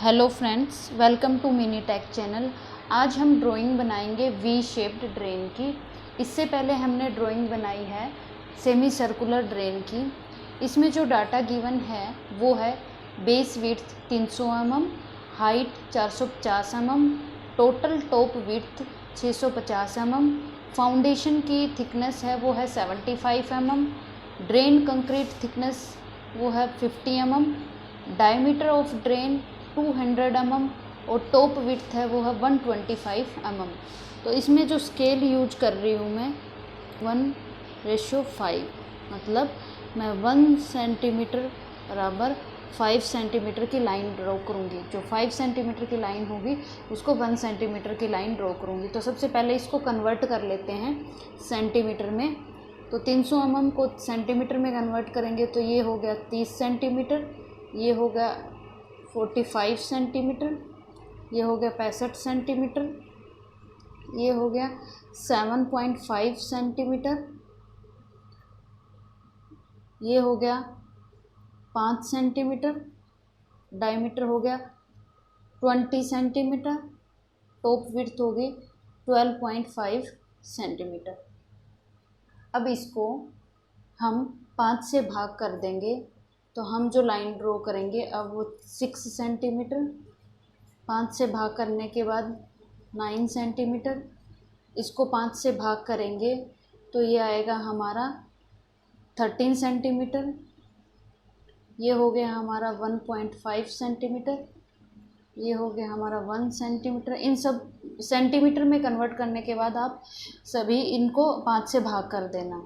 Hello friends, welcome to mini tech channel. आज हम drawing बनाएंगे वी शेप्ड ड्रेन की। इससे पहले हमने ड्राइंग बनाई है सेमी सर्कुलर ड्रेन की। इसमें जो डाटा गिवन है वो है base width 300 mm, height 450 mm, total top width 650 mm, foundation की थिकनेस है वो है 75 mm, ड्रेन कंक्रीट थिकनेस वो है 50 mm, diameter of drain 200 mm और टॉप विड्थ है वो है 125 mm। तो इसमें जो स्केल यूज कर रही हूँ मैं 1:5, मतलब मैं 1 सेंटीमीटर बराबर 5 सेंटीमीटर की लाइन ड्रॉ करूँगी। जो 5 सेंटीमीटर की लाइन होगी उसको 1 सेंटीमीटर की लाइन ड्रॉ करूँगी। तो सबसे पहले इसको कन्वर्ट कर लेते हैं सेंटीमीटर में। तो 300 mm को सेंटीमीटर में कन्वर्ट करेंगे तो ये हो गया 30 सेंटीमीटर, ये हो गया 45 सेंटीमीटर, ये हो गया 65 सेंटीमीटर, ये हो गया 7.5 सेंटीमीटर, ये हो गया 5 सेंटीमीटर, डायमीटर हो गया 20 सेंटीमीटर, टॉप विड्थ होगी 12.5 सेंटीमीटर। अब इसको हम 5 से भाग कर देंगे तो हम जो लाइन ड्रॉ करेंगे अब वो 6 सेंटीमीटर, 5 से भाग करने के बाद 9 सेंटीमीटर, इसको 5 से भाग करेंगे तो ये आएगा हमारा 13 सेंटीमीटर, ये हो गया हमारा 1.5 सेंटीमीटर, ये हो गया हमारा 1 सेंटीमीटर। इन सब सेंटीमीटर में कन्वर्ट करने के बाद आप सभी इनको 5 से भाग कर देना।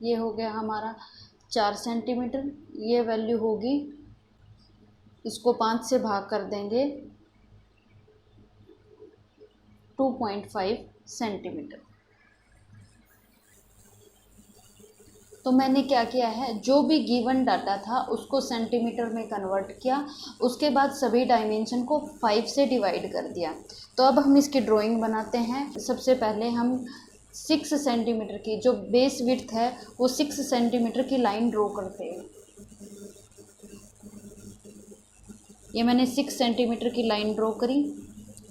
ये हो गया हमारा 4 सेंटीमीटर, ये वैल्यू होगी, इसको 5 से भाग कर देंगे 2.5 सेंटीमीटर। तो मैंने क्या किया है, जो भी गिवन डाटा था उसको सेंटीमीटर में कन्वर्ट किया, उसके बाद सभी डायमेंशन को 5 से डिवाइड कर दिया। तो अब हम इसकी ड्राइंग बनाते हैं। सबसे पहले हम 6 सेंटीमीटर की जो बेस विड्थ है वो 6 सेंटीमीटर की लाइन ड्रॉ करते हैं। ये मैंने 6 सेंटीमीटर की लाइन ड्रॉ करी।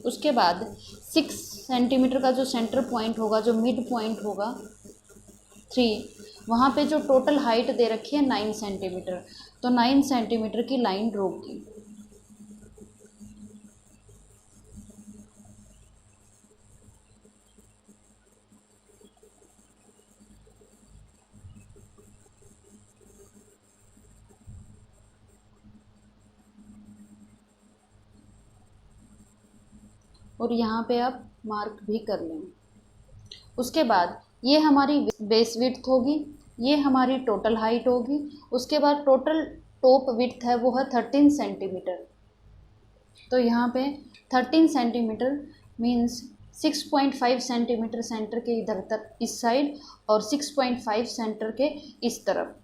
उसके बाद 6 सेंटीमीटर का जो सेंटर पॉइंट होगा, जो मिड पॉइंट होगा 3, वहाँ पे जो टोटल हाइट दे रखी है 9 सेंटीमीटर, तो 9 सेंटीमीटर की लाइन ड्रॉ की। और यहाँ पे आप मार्क भी कर लें। उसके बाद ये हमारी बेस विड्थ होगी, ये हमारी टोटल हाइट होगी। उसके बाद टोटल टॉप विड्थ है वो है 13 सेंटीमीटर। तो यहाँ पे 13 सेंटीमीटर मीन्स 6.5 सेंटीमीटर सेंटर के इधर तक इस साइड और 6.5 सेंटर के इस तरफ।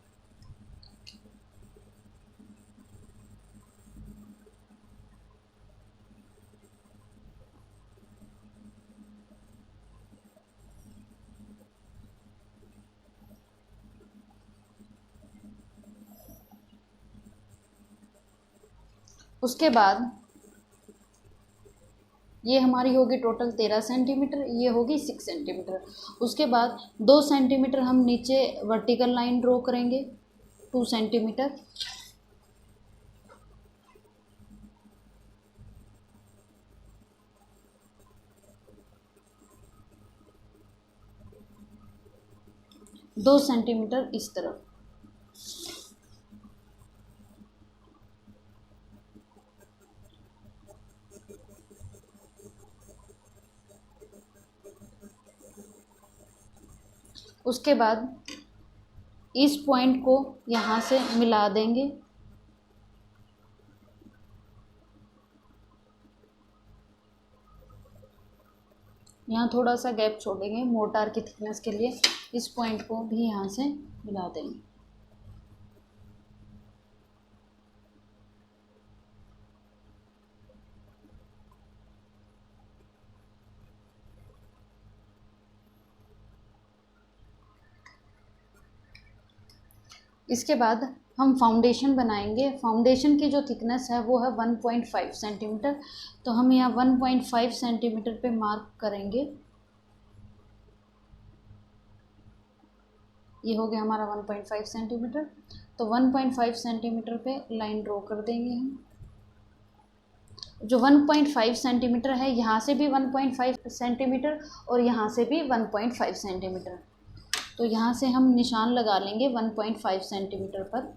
उसके बाद ये हमारी होगी टोटल 13 सेंटीमीटर, ये होगी 6 सेंटीमीटर। उसके बाद 2 सेंटीमीटर हम नीचे वर्टिकल लाइन ड्रॉ करेंगे, 2 सेंटीमीटर। दो सेंटीमीटर इस तरफ। उसके बाद इस पॉइंट को यहाँ से मिला देंगे। यहाँ थोड़ा सा गैप छोड़ेंगे मोटार की थिकनेस के लिए, इस पॉइंट को भी यहाँ से मिला देंगे। इसके बाद हम फाउंडेशन बनाएंगे। फाउंडेशन की जो थिकनेस है वो है 1.5 सेंटीमीटर। तो हम यहाँ 1.5 सेंटीमीटर पे मार्क करेंगे। ये हो गया हमारा 1.5 सेंटीमीटर। तो 1.5 सेंटीमीटर पे लाइन ड्रॉ कर देंगे हम। जो 1.5 सेंटीमीटर है, यहाँ से भी 1.5 सेंटीमीटर और यहाँ से भी 1.5 सेंटीमीटर। तो यहाँ से हम निशान लगा लेंगे 1.5 सेंटीमीटर पर।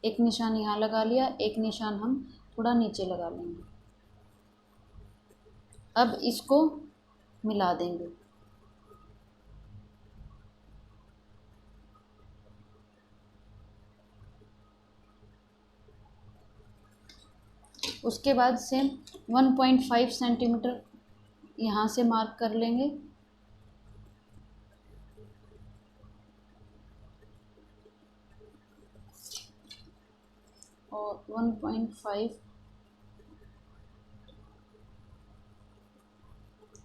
एक निशान यहाँ लगा लिया, एक निशान हम थोड़ा नीचे लगा लेंगे। अब इसको मिला देंगे। उसके बाद सेम 1.5 सेंटीमीटर यहाँ से मार्क कर लेंगे और 1.5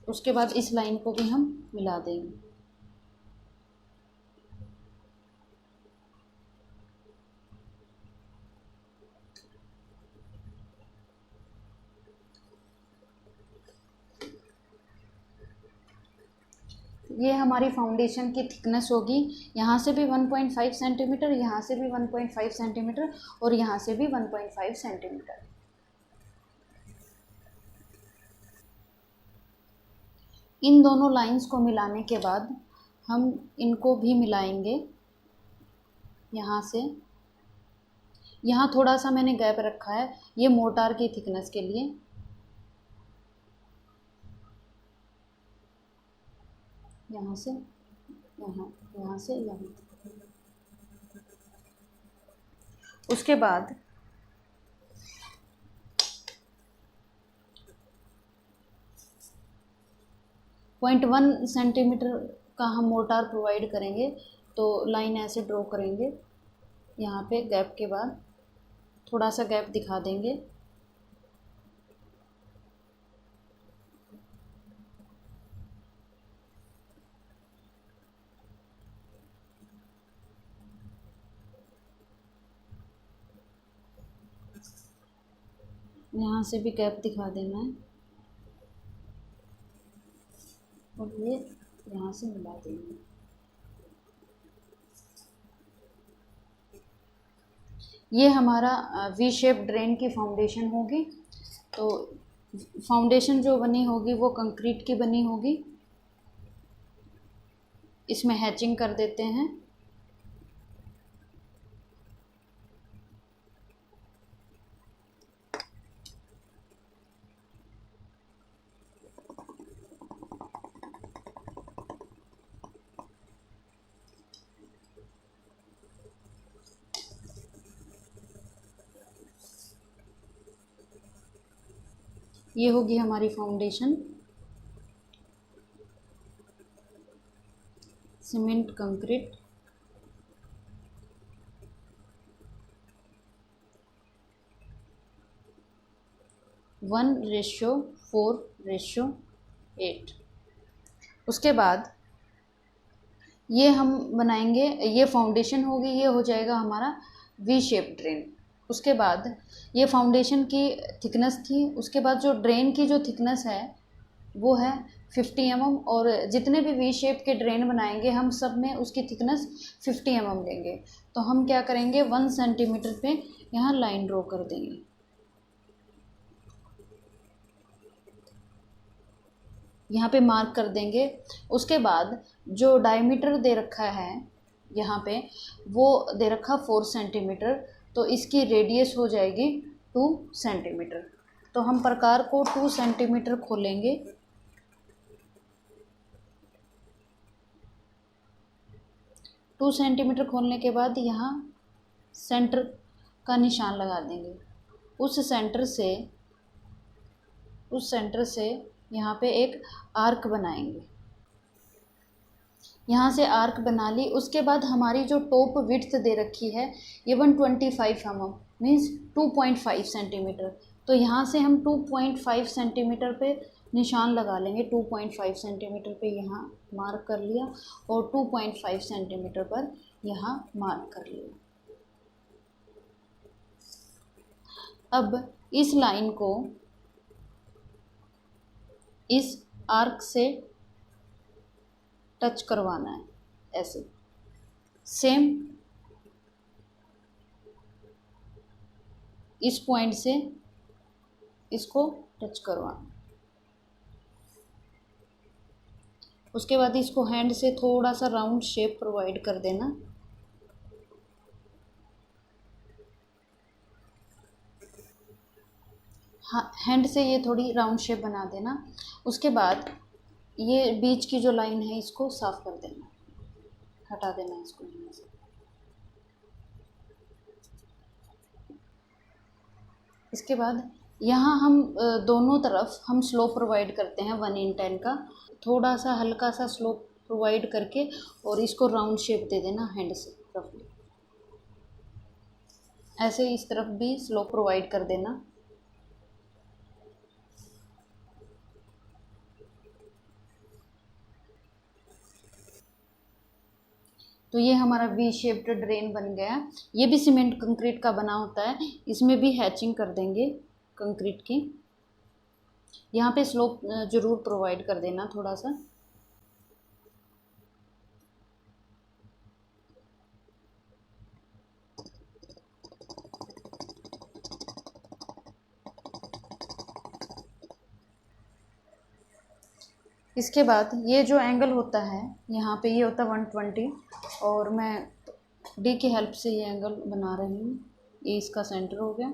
उसके बाद इस लाइन को भी हम मिला देंगे। ये हमारी फाउंडेशन की थिकनेस होगी। यहाँ से भी 1.5 सेंटीमीटर, यहाँ से भी 1.5 सेंटीमीटर और यहाँ से भी 1.5 सेंटीमीटर। इन दोनों लाइंस को मिलाने के बाद हम इनको भी मिलाएंगे। यहाँ से यहाँ थोड़ा सा मैंने गैप रखा है, ये मोटार की थिकनेस के लिए। यहाँ से यहाँ, यहाँ से यहाँ। उसके बाद 0.1 सेंटीमीटर का हम मोटार प्रोवाइड करेंगे। तो लाइन ऐसे ड्रॉ करेंगे, यहाँ पे गैप के बाद थोड़ा सा गैप दिखा देंगे। यहाँ से भी गैप दिखा देना है और ये यहाँ से मिला देंगे। ये हमारा वी शेप ड्रेन की फाउंडेशन होगी। तो फाउंडेशन जो बनी होगी वो कंक्रीट की बनी होगी। इसमें हैचिंग कर देते हैं। ये होगी हमारी foundation. Cement concrete, one ratio 4:8। उसके बाद ये हम बनाएंगे, ये फाउंडेशन होगी, ये हो जाएगा हमारा वी शेप ड्रेन। उसके बाद ये फाउंडेशन की थिकनेस थी। उसके बाद जो ड्रेन की जो थिकनेस है वो है 50 mm। और जितने भी वी शेप के ड्रेन बनाएंगे हम सब में उसकी थिकनेस 50 mm लेंगे। तो हम क्या करेंगे, 1 सेंटीमीटर पे यहाँ लाइन ड्रॉ कर देंगे। यहाँ पे मार्क कर देंगे। उसके बाद जो डायमीटर दे रखा है यहाँ पे, वो दे रखा 4 सेंटीमीटर। तो इसकी रेडियस हो जाएगी 2 सेंटीमीटर। तो हम प्रकार को 2 सेंटीमीटर खोलेंगे। टू सेंटीमीटर खोलने के बाद यहाँ सेंटर का निशान लगा देंगे। उस सेंटर से यहाँ पे एक आर्क बनाएंगे। यहाँ से आर्क बना ली। उसके बाद हमारी जो टॉप विड्थ दे रखी है ये 125 mm मीन्स 2.5 सेंटीमीटर। तो यहाँ से हम 2.5 सेंटीमीटर पे निशान लगा लेंगे। 2.5 सेंटीमीटर पे यहाँ मार्क कर लिया और 2.5 सेंटीमीटर पर यहाँ मार्क कर लिया। अब इस लाइन को इस आर्क से टच करवाना है, ऐसे सेम इस पॉइंट से इसको टच करवाना। उसके बाद इसको हैंड से थोड़ा सा राउंड शेप प्रोवाइड कर देना। हाँ, हैंड से ये थोड़ी राउंड शेप बना देना। उसके बाद ये बीच की जो लाइन है इसको साफ कर देना, हटा देना इसको यहाँ से। इसके बाद यहाँ हम दोनों तरफ हम स्लोप प्रोवाइड करते हैं 1/10 का। थोड़ा सा हल्का सा स्लोप प्रोवाइड करके और इसको राउंड शेप दे देना हैंड से रफली। ऐसे इस तरफ भी स्लोप प्रोवाइड कर देना। तो ये हमारा वी शेप्ड ड्रेन बन गया। ये भी सीमेंट कंक्रीट का बना होता है, इसमें भी हैचिंग कर देंगे कंक्रीट की। यहाँ पे स्लोप ज़रूर प्रोवाइड कर देना थोड़ा सा। इसके बाद ये जो एंगल होता है यहाँ पे, ये होता है 120 और मैं डी की हेल्प से ये एंगल बना रही हूँ। ये इसका सेंटर हो गया।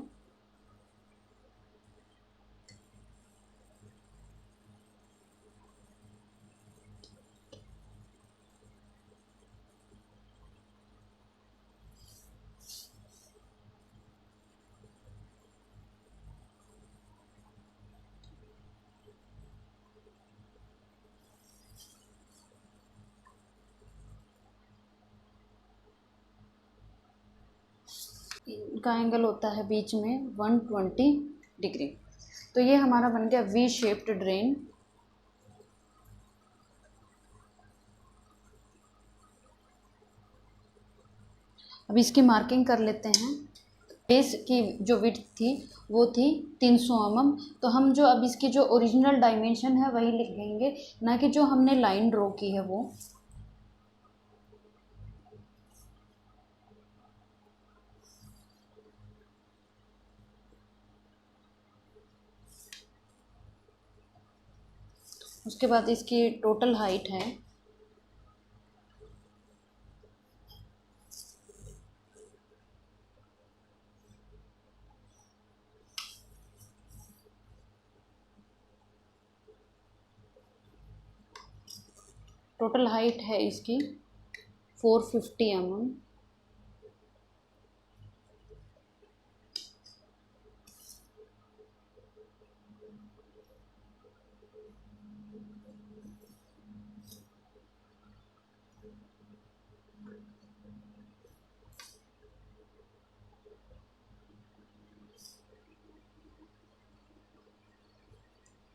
इनका एंगल होता है बीच में 120 डिग्री। तो ये हमारा बन गया वी शेप्ड ड्रेन। अब इसकी मार्किंग कर लेते हैं। बेस की जो विड्थ थी वो थी 300 mm। तो हम जो अब इसकी जो ओरिजिनल डायमेंशन है वही लिख देंगे, ना कि जो हमने लाइन ड्रॉ की है वो। उसके बाद इसकी टोटल हाइट है 450 mm।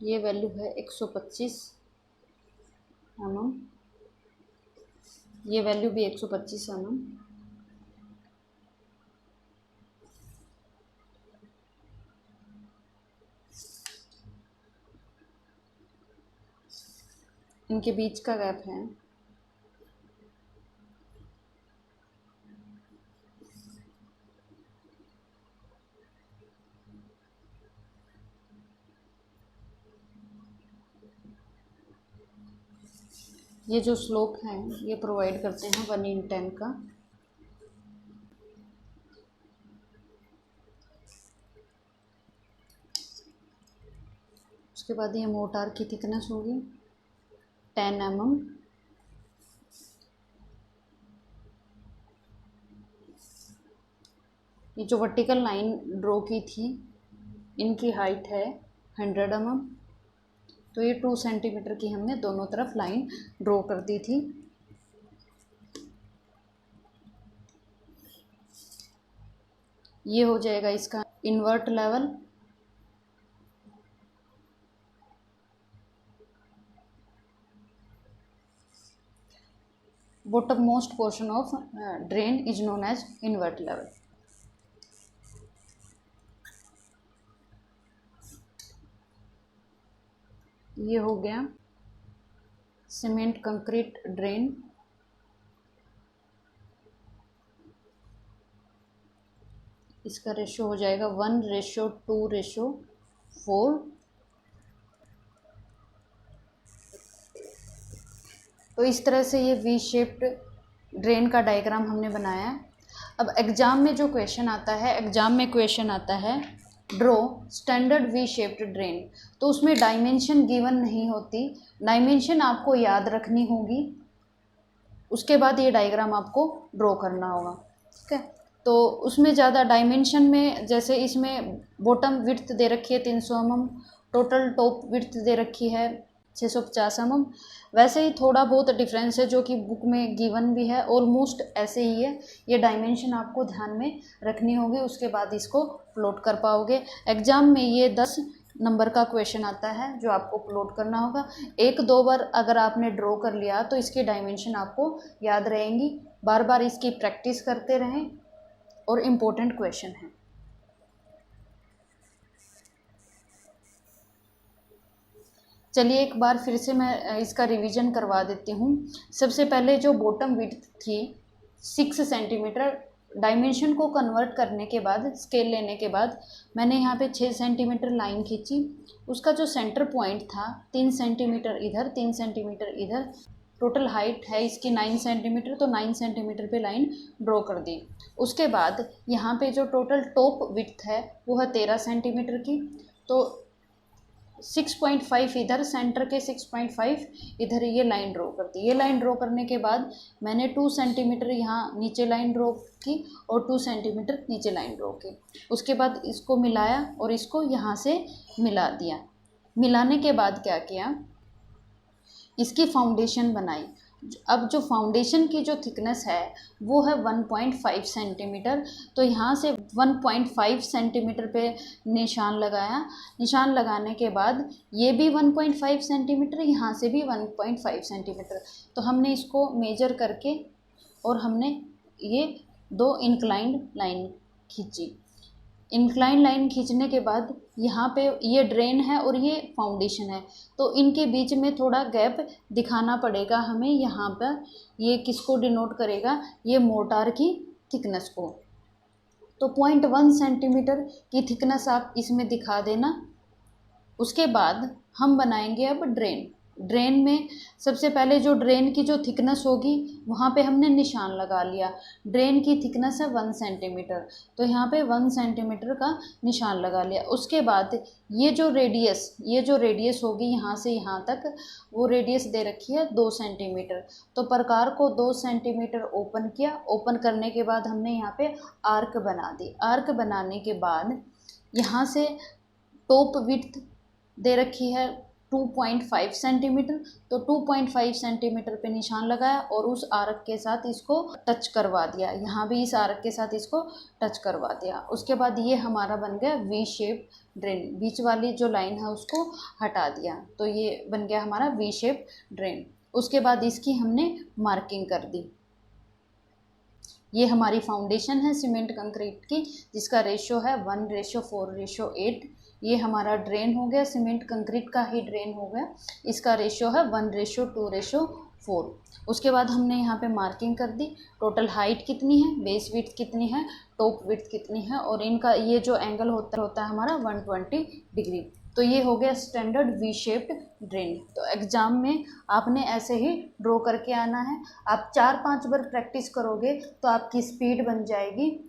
ये वैल्यू है 125 mm। ये वैल्यू भी 125 mm। इनके बीच का गैप है ये जो स्लोप है ये प्रोवाइड करते हैं 1/10 का। उसके बाद ये मोटार की थिकनेस होगी 10 mm। ये जो वर्टिकल लाइन ड्रॉ की थी इनकी हाइट है 100 mm। तो ये 2 सेंटीमीटर की हमने दोनों तरफ लाइन ड्रॉ कर दी थी। ये हो जाएगा इसका invert level. bottom most portion of drain is known as invert level. ये हो गया सीमेंट कंक्रीट ड्रेन। इसका रेशो हो जाएगा 1:2:4। तो इस तरह से ये वी शेप्ड ड्रेन का डायग्राम हमने बनाया है। अब एग्ज़ाम में जो क्वेश्चन आता है, draw standard V shaped drain. तो उसमें डायमेंशन गिवन नहीं होती, डायमेंशन आपको याद रखनी होगी, उसके बाद ये डायग्राम आपको ड्रॉ करना होगा। ठीक है, तो उसमें ज़्यादा डायमेंशन में, जैसे इसमें बॉटम विड्थ दे रखी है 300 mm, टोटल टॉप विड्थ दे रखी है 650 mm, वैसे ही थोड़ा बहुत डिफरेंस है जो कि बुक में गिवन भी है, ऑलमोस्ट ऐसे ही है। ये डायमेंशन आपको ध्यान में रखनी होगी, उसके बाद इसको प्लॉट कर पाओगे। एग्ज़ाम में ये 10 नंबर का क्वेश्चन आता है जो आपको प्लॉट करना होगा। 1-2 बार अगर आपने ड्रॉ कर लिया तो इसकी डायमेंशन आपको याद रहेंगी। बार बार इसकी प्रैक्टिस करते रहें और इम्पोर्टेंट क्वेश्चन है। चलिए एक बार फिर से मैं इसका रिवीजन करवा देती हूँ। सबसे पहले जो बॉटम विड्थ थी 6 सेंटीमीटर, डायमेंशन को कन्वर्ट करने के बाद, स्केल लेने के बाद मैंने यहाँ पे 6 सेंटीमीटर लाइन खींची। उसका जो सेंटर पॉइंट था 3 सेंटीमीटर इधर, 3 सेंटीमीटर इधर। टोटल हाइट है इसकी 9 सेंटीमीटर, तो 9 सेंटीमीटर पे लाइन ड्रॉ कर दी। उसके बाद यहाँ पे जो टोटल टॉप विड्थ है वो है 13 सेंटीमीटर की, तो 6.5 इधर, सेंटर के 6.5 इधर ये लाइन ड्रॉ कर दी। ये लाइन ड्रॉ करने के बाद मैंने 2 सेंटीमीटर यहाँ नीचे लाइन ड्रॉ की और 2 सेंटीमीटर नीचे लाइन ड्रॉ की। उसके बाद इसको मिलाया और इसको यहाँ से मिला दिया। मिलाने के बाद क्या किया, इसकी फाउंडेशन बनाई। अब जो फाउंडेशन की जो थिकनेस है वो है 1.5 सेंटीमीटर, तो यहाँ से 1.5 सेंटीमीटर पे निशान लगाया। निशान लगाने के बाद ये भी 1.5 सेंटीमीटर, यहाँ से भी 1.5 सेंटीमीटर। तो हमने इसको मेजर करके और हमने ये 2 इंक्लाइंड लाइन खींची। इंक्लाइन लाइन खींचने के बाद यहाँ पे ये ड्रेन है और ये फाउंडेशन है, तो इनके बीच में थोड़ा गैप दिखाना पड़ेगा हमें। यहाँ पर ये किसको डिनोट करेगा, ये मोर्टार की थिकनेस को। तो 0.1 सेंटीमीटर की थिकनेस आप इसमें दिखा देना। उसके बाद हम बनाएंगे अब ड्रेन। ड्रेन में सबसे पहले जो ड्रेन की जो थिकनेस होगी वहाँ पे हमने निशान लगा लिया। ड्रेन की थिकनेस है 1 सेंटीमीटर, तो यहाँ पे 1 सेंटीमीटर का निशान लगा लिया। उसके बाद ये जो रेडियस होगी यहाँ से यहाँ तक, वो रेडियस दे रखी है 2 सेंटीमीटर। तो प्रकार को 2 सेंटीमीटर ओपन किया। ओपन करने के बाद हमने यहाँ पे आर्क बना दी। आर्क बनाने के बाद यहाँ से टॉप विड्थ दे रखी है 2.5 सेंटीमीटर, तो 2.5 सेंटीमीटर पे निशान लगाया और उस आर्क के साथ इसको टच करवा दिया। यहाँ भी इस आर्क के साथ इसको टच करवा दिया। उसके बाद ये हमारा बन गया वी शेप ड्रेन। बीच वाली जो लाइन है उसको हटा दिया, तो ये बन गया हमारा वी शेप ड्रेन। उसके बाद इसकी हमने मार्किंग कर दी। ये हमारी फाउंडेशन है सीमेंट कंक्रीट की, जिसका रेशो है 1:4:8। ये हमारा ड्रेन हो गया, सीमेंट कंक्रीट का ही ड्रेन हो गया, इसका रेशो है 1:2:4। उसके बाद हमने यहाँ पे मार्किंग कर दी। टोटल हाइट कितनी है, बेस विड्थ कितनी है, टॉप विड्थ कितनी है, और इनका ये जो एंगल होता है हमारा 120 डिग्री। तो ये हो गया स्टैंडर्ड वी शेप्ड ड्रेन। तो एग्ज़ाम में आपने ऐसे ही ड्रॉ करके आना है। आप 4-5 बार प्रैक्टिस करोगे तो आपकी स्पीड बन जाएगी